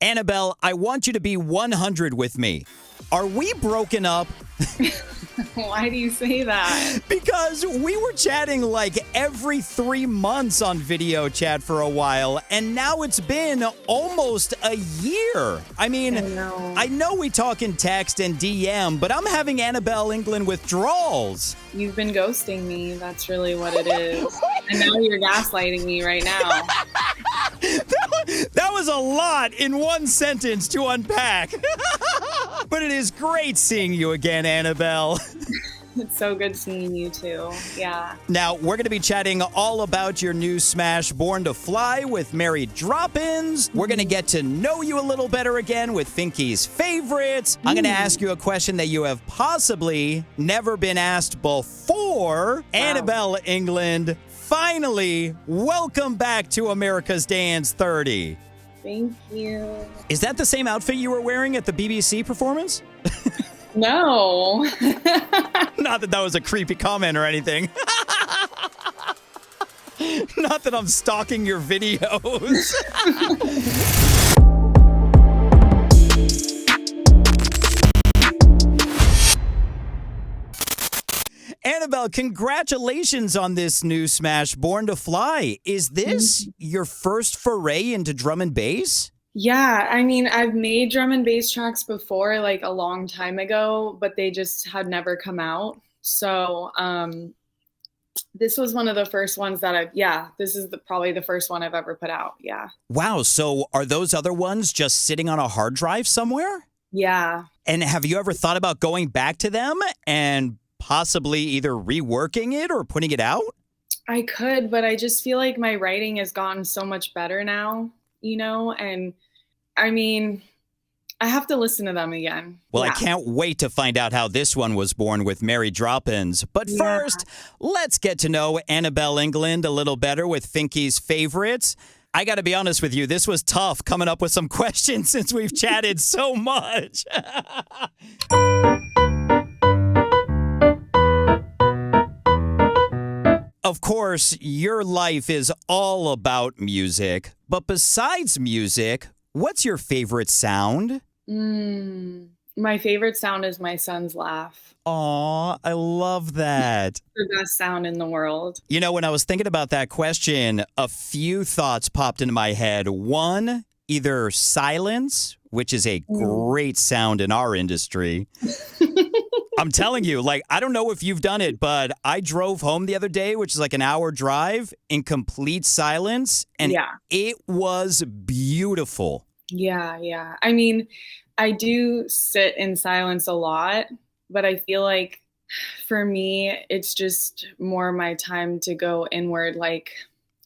Anabel, I want you to be 100 with me. Are we broken up? Why do you say that? Because we were chatting like every 3 months on video chat for a while, and now it's been almost a year. I mean, I know we talk in text and DM, but I'm having Anabel Englund withdrawals. You've been ghosting me. That's really what it is. And now you're gaslighting me right now. That was a lot in one sentence to unpack. But it is great seeing you again, Anabel. It's so good seeing you too. Yeah. Now, we're going to be chatting all about your new smash, Born to Fly, with Mary Droppinz. We're going to get to know you a little better again with Finky's favorites. I'm going to ask you a question that you have possibly never been asked before. Wow. Anabel Englund, finally, welcome back to America's Dance 30. Thank you. Is that the same outfit you were wearing at the BBC performance? No. Not that was a creepy comment or anything. Not that I'm stalking your videos. Anabel, congratulations on this new smash, Born to Fly. Is this your first foray into drum and bass? Yeah, I mean, I've made drum and bass tracks before, like a long time ago, but they just had never come out. So this was one of the first ones that this is probably the first one I've ever put out. Yeah. Wow. So are those other ones just sitting on a hard drive somewhere? Yeah. And have you ever thought about going back to them and possibly either reworking it or putting it out? I could, but I just feel like my writing has gotten so much better now, and I mean, I have to listen to them again. Well, yeah. I can't wait to find out how this one was born with Mary Droppinz. But first, let's get to know Anabel Englund a little better with Finky's favorites. I got to be honest with you, this was tough coming up with some questions since we've chatted so much. Of course, your life is all about music. But besides music, what's your favorite sound? My favorite sound is my son's laugh. Aw, I love that. The best sound in the world. You know, when I was thinking about that question, a few thoughts popped into my head. One, either silence, which is a great sound in our industry. I'm telling you, I don't know if you've done it, but I drove home the other day, which is like an hour drive, in complete silence, and it was beautiful. Yeah. I mean, I do sit in silence a lot, but I feel like for me, it's just more my time to go inward.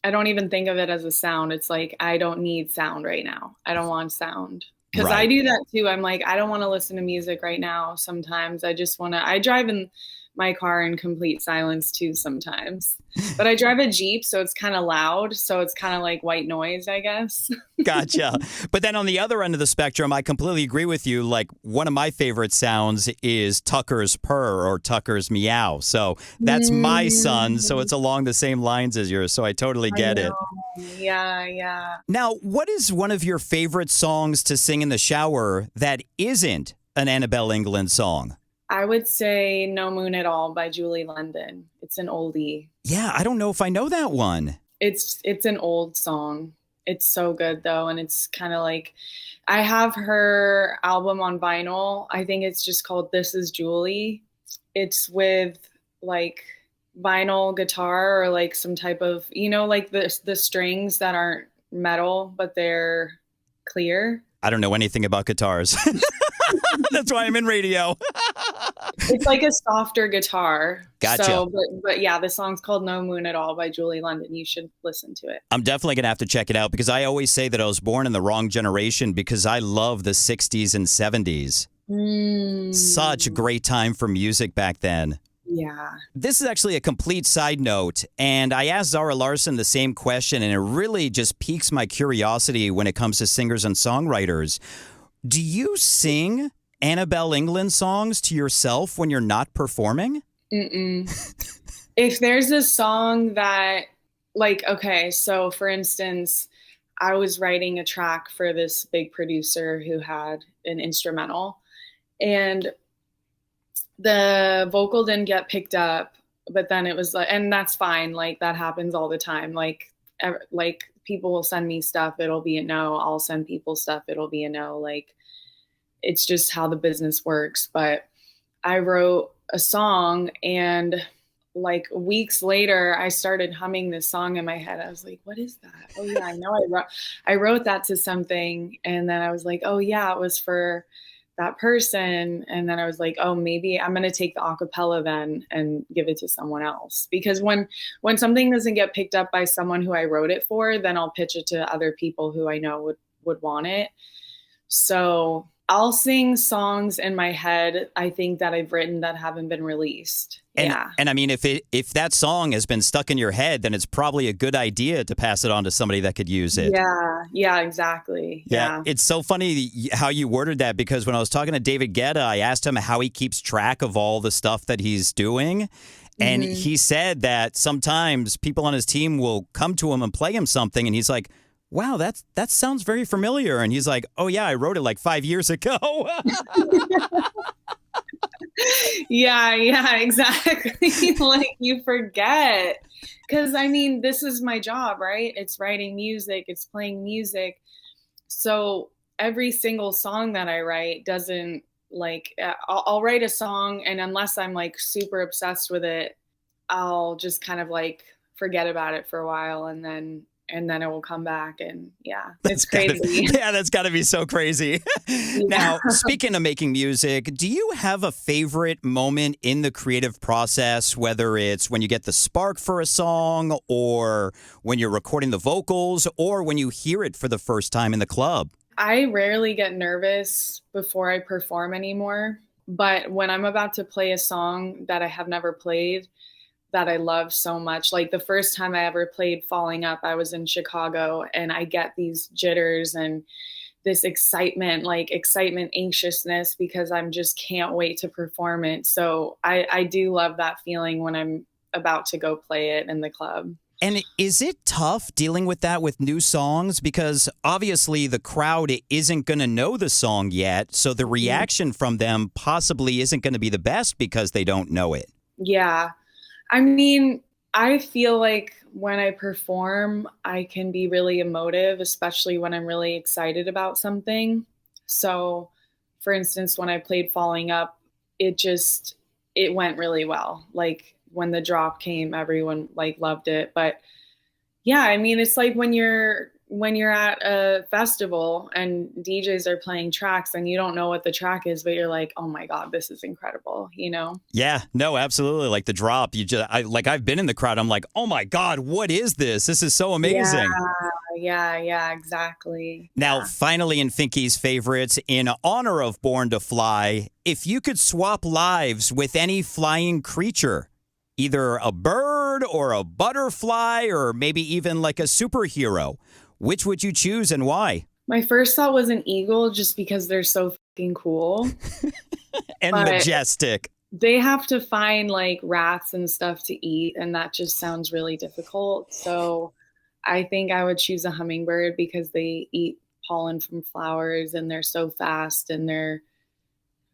I don't even think of it as a sound. It's like, I don't need sound right now. I don't want sound. Because I do that too. I'm like, I don't want to listen to music right now. Sometimes I just want to, I drive in my car in complete silence too sometimes. But I drive a Jeep, so it's kind of loud. So it's kind of like white noise, I guess. Gotcha. But then on the other end of the spectrum, I completely agree with you. One of my favorite sounds is Tucker's purr or Tucker's meow. So that's my son. So it's along the same lines as yours. So I totally get it. Yeah. Now, what is one of your favorite songs to sing in the shower that isn't an Anabel Englund song? I would say No Moon at All by Julie London. It's an oldie. Yeah, I don't know if I know that one. It's an old song. It's so good though. And it's kind of like, I have her album on vinyl. I think it's just called This Is Julie. It's with vinyl guitar or some type of, the strings that aren't metal, but they're clear. I don't know anything about guitars. That's why I'm in radio. It's like a softer guitar. Gotcha. So, but yeah, the song's called No Moon at All by Julie London. You should listen to it. I'm definitely going to have to check it out because I always say that I was born in the wrong generation because I love the 60s and 70s. Such a great time for music back then. Yeah. This is actually a complete side note, and I asked Zara Larsson the same question, and it really just piques my curiosity when it comes to singers and songwriters. Do you sing Anabel Englund songs to yourself when you're not performing? If there's a song that, okay, so for instance, I was writing a track for this big producer who had an instrumental, and the vocal didn't get picked up, but then it was like, and that's fine. Like that happens all the time. Like people will send me stuff. It'll be a no. I'll send people stuff. It'll be a no. Like it's just how the business works. But I wrote a song, and like weeks later, I started humming this song in my head. I was like, what is that? Oh yeah, I know I wrote that to something. And then I was like, oh yeah, it was for that person. And then I was like, oh, maybe I'm going to take the acapella then and give it to someone else. Because when something doesn't get picked up by someone who I wrote it for, then I'll pitch it to other people who I know would want it. So I'll sing songs in my head, I think, that I've written that haven't been released. And I mean, if that song has been stuck in your head, then it's probably a good idea to pass it on to somebody that could use it. Yeah, exactly. Yeah. It's so funny how you worded that, because when I was talking to David Guetta, I asked him how he keeps track of all the stuff that he's doing. And he said that sometimes people on his team will come to him and play him something, and he's like, wow, that sounds very familiar. And he's like, oh yeah, I wrote it like 5 years ago. Yeah, exactly. Like you forget. Because I mean, this is my job, right? It's writing music, it's playing music. So every single song that I write doesn't like, I'll write a song, and unless I'm like super obsessed with it, I'll just kind of like forget about it for a while, and then it will come back. And yeah, it's crazy. That's got to be so crazy. Now, speaking of making music, do you have a favorite moment in the creative process, whether it's when you get the spark for a song, or when you're recording the vocals, or when you hear it for the first time in the club? I rarely get nervous before I perform anymore, but when I'm about to play a song that I have never played, that I love so much. Like the first time I ever played Falling Up, I was in Chicago, and I get these jitters and this excitement, anxiousness, because I'm just can't wait to perform it. So I do love that feeling when I'm about to go play it in the club. And is it tough dealing with that with new songs? Because obviously the crowd isn't going to know the song yet. So the reaction from them possibly isn't going to be the best because they don't know it. Yeah. I mean, I feel like when I perform, I can be really emotive, especially when I'm really excited about something. So, for instance, when I played Falling Up, it went really well. Like when the drop came, everyone like loved it. But yeah, I mean, it's like when you're at a festival and DJs are playing tracks and you don't know what the track is, but you're like, oh my God, this is incredible, you know? Yeah, no, absolutely. Like the drop, I've been in the crowd. I'm like, oh my God, what is this? This is so amazing. Yeah, exactly. Now, finally, in Finky's favorites, in honor of Born to Fly, if you could swap lives with any flying creature, either a bird or a butterfly, or maybe even like a superhero, which would you choose and why? My first thought was an eagle, just because they're so fucking cool. And majestic. They have to find like rats and stuff to eat, and that just sounds really difficult. So I think I would choose a hummingbird, because they eat pollen from flowers and they're so fast and they're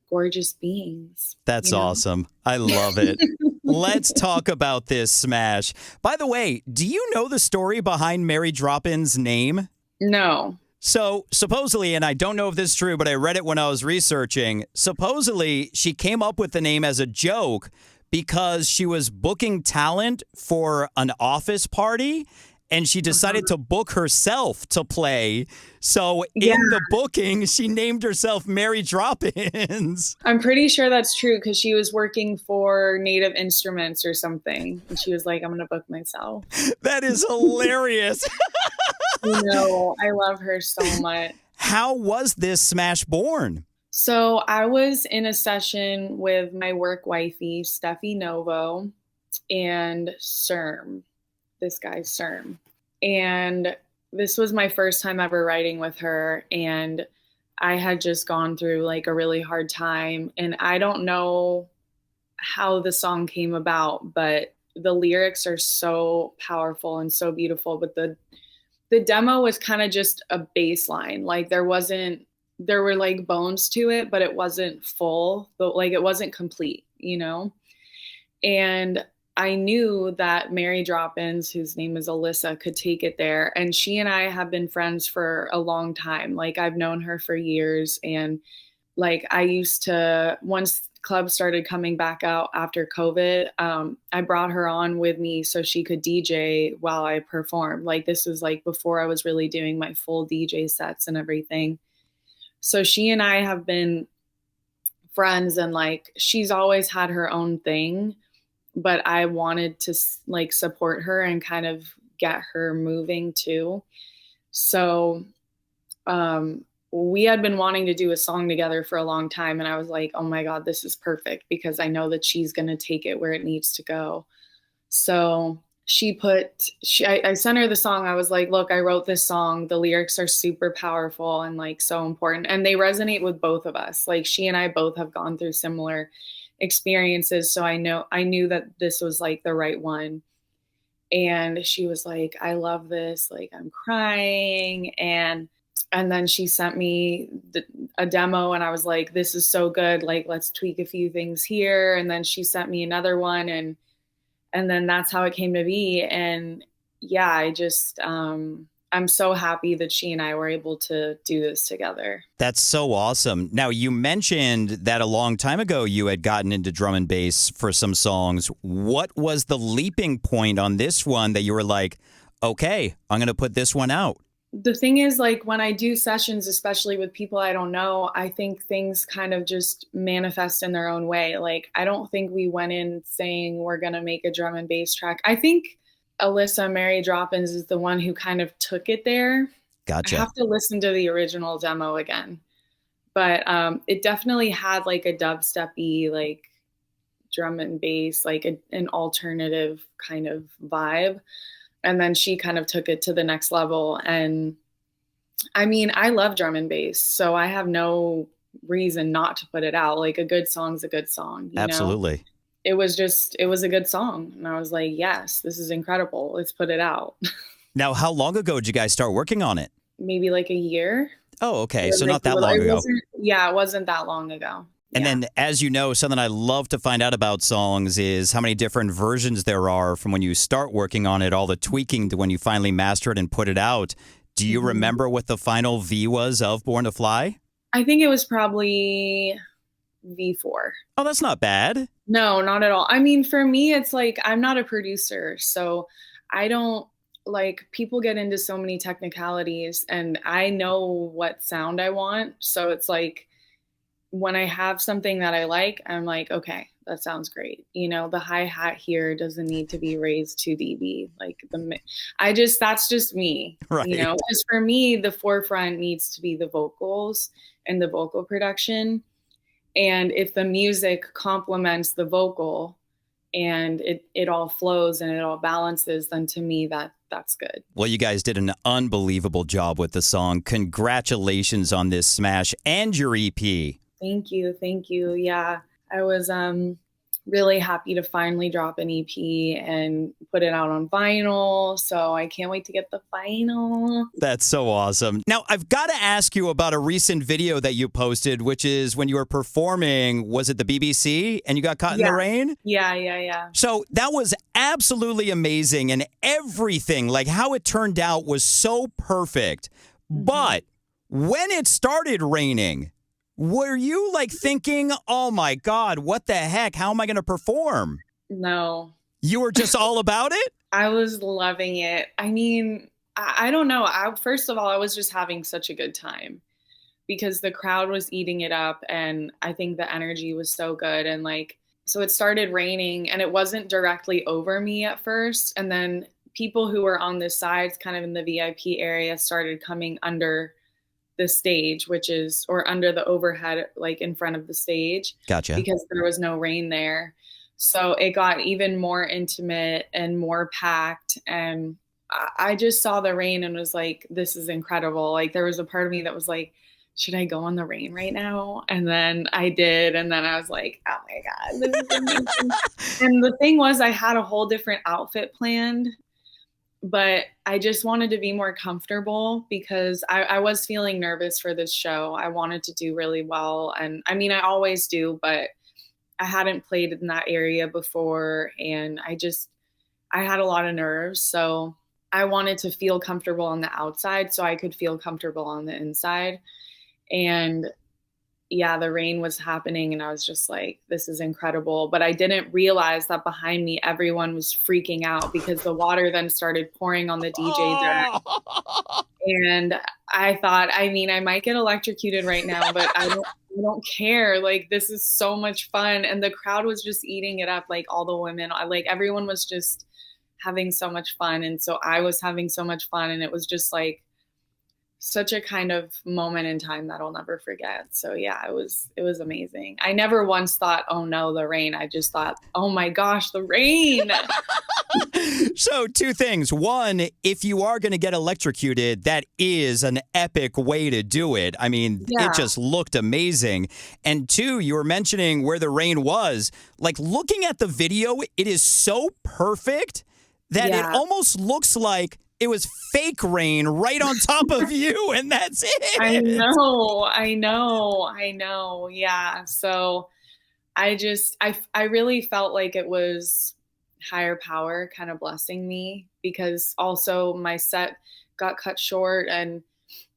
gorgeous beings. That's awesome. I love it. Let's talk about this smash. By the way, do you know the story behind Mary Droppin's name? No. So supposedly, and I don't know if this is true, but I read it when I was researching, supposedly she came up with the name as a joke because she was booking talent for an office party, and she decided to book herself to play. So in the booking, she named herself Mary Droppinz. I'm pretty sure that's true, because she was working for Native Instruments or something. And she was like, I'm going to book myself. That is hilarious. I love her so much. How was this smash born? So I was in a session with my work wifey, Steffi Novo, and Serm. This guy, Serm. And this was my first time ever writing with her. And I had just gone through like a really hard time. And I don't know how the song came about, but the lyrics are so powerful and so beautiful. But the demo was kind of just a baseline. Like there were like bones to it, but it wasn't full, but like it wasn't complete, you know? And I knew that Mary Droppinz, whose name is Alyssa, could take it there. And she and I have been friends for a long time. Like I've known her for years. And like I used to, once clubs started coming back out after COVID, I brought her on with me so she could DJ while I performed. Like this was like before I was really doing my full DJ sets and everything. So she and I have been friends, and like she's always had her own thing, but I wanted to like support her and kind of get her moving too. So we had been wanting to do a song together for a long time, and I was like, oh my God, this is perfect because I know that she's going to take it where it needs to go. So I sent her the song. I was like, look, I wrote this song. The lyrics are super powerful and like so important. And they resonate with both of us. Like she and I both have gone through similar experiences. So I knew that this was like the right one. And she was like, I love this. Like I'm crying. And then she sent me a demo, and I was like, this is so good. Like, let's tweak a few things here. And then she sent me another one, and then that's how it came to be. And yeah, I'm so happy that she and I were able to do this together. That's so awesome. Now, you mentioned that a long time ago you had gotten into drum and bass for some songs. What was the leaping point on this one that you were like, okay, I'm going to put this one out? The thing is, like, when I do sessions, especially with people I don't know, I think things kind of just manifest in their own way. Like, I don't think we went in saying we're going to make a drum and bass track. I think Alyssa, Mary Droppinz, is the one who kind of took it there. Gotcha. I have to listen to the original demo again. But it definitely had like a dubstep-y, like drum and bass, like an alternative kind of vibe. And then she kind of took it to the next level. And I mean, I love drum and bass, so I have no reason not to put it out. Like a good song's a good song. Absolutely. It was a good song. And I was like, yes, this is incredible. Let's put it out. Now, how long ago did you guys start working on it? Maybe like a year. Oh, okay. So not that long ago. Yeah, it wasn't that long ago. And then, as you know, something I love to find out about songs is how many different versions there are from when you start working on it, all the tweaking to when you finally master it and put it out. Do you remember what the final V was of Born to Fly? I think it was probably V4. Oh, that's not bad. No, not at all. I mean, for me, it's like I'm not a producer, so I don't like people get into so many technicalities, and I know what sound I want. So it's like, when I have something that I like, I'm like, okay, that sounds great. You know, the hi-hat here doesn't need to be raised 2 dB. Like that's just me. Right. You know, because for me, the forefront needs to be the vocals and the vocal production. And if the music complements the vocal and it all flows and it all balances, then to me that's good. Well, you guys did an unbelievable job with the song. Congratulations on this smash and your EP. Thank you. Thank you. Yeah, I was really happy to finally drop an EP and put it out on vinyl. So I can't wait to get the vinyl. That's so awesome. Now, I've got to ask you about a recent video that you posted, which is when you were performing, was it the BBC and you got caught in the rain? Yeah. So that was absolutely amazing. And everything, like how it turned out, was so perfect. But when it started raining, were you like thinking, oh my God, what the heck? How am I going to perform? No. You were just all about it? I was loving it. I mean, I don't know. First of all, I was just having such a good time because the crowd was eating it up. And I think the energy was so good. And like, so it started raining and it wasn't directly over me at first. And then people who were on the sides, kind of in the VIP area, started coming under the stage, or under the overhead, like in front of the stage. Gotcha. Because there was no rain there. So it got even more intimate and more packed. And I just saw the rain and was like, this is incredible. Like there was a part of me that was like, should I go in the rain right now? And then I did. And then I was like, oh my God, this is amazing. And the thing was, I had a whole different outfit planned. but I just wanted to be more comfortable because I was feeling nervous for this show. I wanted to do really well. And I mean, I always do, but I hadn't played in that area before. And I had a lot of nerves. So I wanted to feel comfortable on the outside so I could feel comfortable on the inside. And yeah, the rain was happening and I was just like, this is incredible. But I didn't realize that behind me, everyone was freaking out because the water then started pouring on the DJ deck. And I thought, I mean, I might get electrocuted right now, but I don't care. Like, this is so much fun. And the crowd was just eating it up. Like all the women, like everyone was just having so much fun. And so I was having so much fun. And it was just like, such a kind of moment in time that I'll never forget. So yeah, it was amazing. I never once thought, oh no, the rain. I just thought, oh my gosh, the rain. So 2 things. One, if you are going to get electrocuted, that is an epic way to do it. I mean, It just looked amazing. And 2, you were mentioning where the rain was. Like looking at the video, it is so perfect that it almost looks like it was fake rain right on top of you, and that's it. I know. Yeah. So I really felt like it was higher power kind of blessing me, because also my set got cut short, and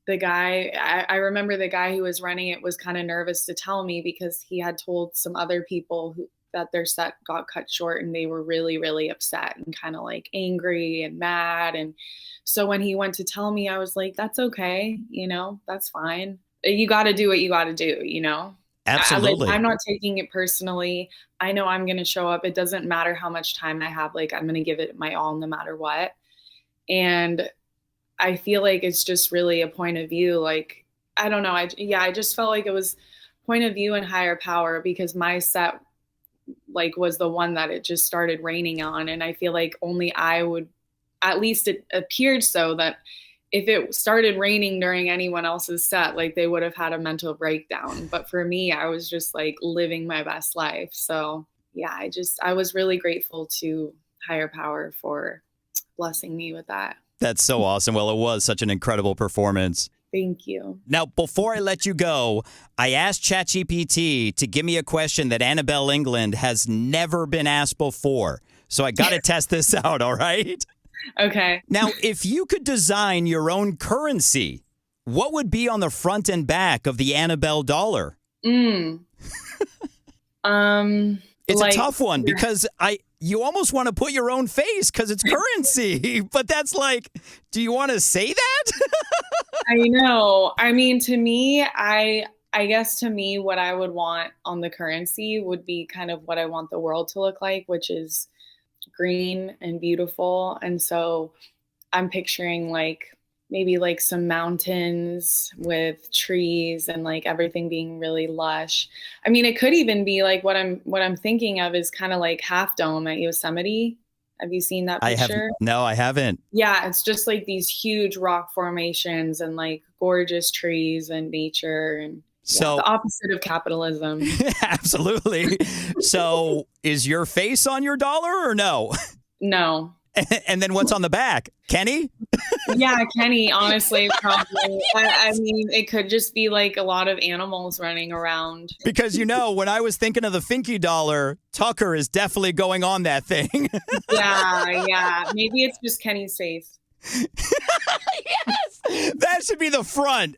the guy, I remember the guy who was running it was kind of nervous to tell me because he had told some other people that their set got cut short, and they were really, really upset and kind of like angry and mad. And so when he went to tell me, I was like, that's okay. That's fine. You got to do what you got to do, Absolutely. I'm not taking it personally. I know I'm going to show up. It doesn't matter how much time I have. Like, I'm going to give it my all no matter what. And I feel like it's just really a point of view. Like, I don't know. I just felt like it was point of view and higher power, because my set was the one that it just started raining on. And I feel like only I would, at least it appeared so, that if it started raining during anyone else's set, like they would have had a mental breakdown. But for me, I was just like living my best life. So yeah, I was really grateful to higher power for blessing me with that. That's so awesome. Well, it was such an incredible performance. Thank you. Now, before I let you go, I asked ChatGPT to give me a question that Anabel Englund has never been asked before. So I got to test this out, all right? Okay. Now, if you could design your own currency, what would be on the front and back of the Anabel dollar? It's a tough one because you almost want to put your own face because it's currency. But that's like, do you want to say that? I know. I mean, to me, I guess to me, what I would want on the currency would be kind of what I want the world to look like, which is green and beautiful. And so I'm picturing maybe some mountains with trees and everything being really lush. I mean, it could even be what I'm thinking of is kind of like Half Dome at Yosemite. Have you seen that picture? No, I haven't. Yeah, it's just these huge rock formations and gorgeous trees and nature, and so the opposite of capitalism. Absolutely. So is your face on your dollar or no? No. And then what's on the back? Kenny? Yeah, Kenny, honestly, probably. I mean, it could just be a lot of animals running around. Because, when I was thinking of the Finky dollar, Tucker is definitely going on that thing. Yeah. Maybe it's just Kenny's face. Yes! That should be the front.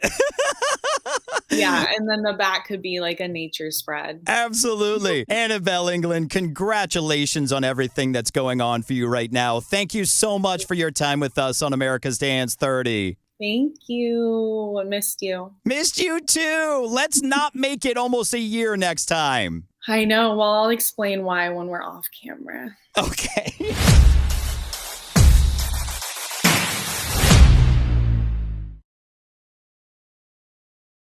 Yeah, and then the back could be a nature spread. Absolutely. Anabel Englund, congratulations on everything that's going on for you right now. Thank you so much for your time with us on America's Dance 30. Thank you. I missed you. Missed you too. Let's not make it almost a year next time. I know. Well, I'll explain why when we're off camera. Okay.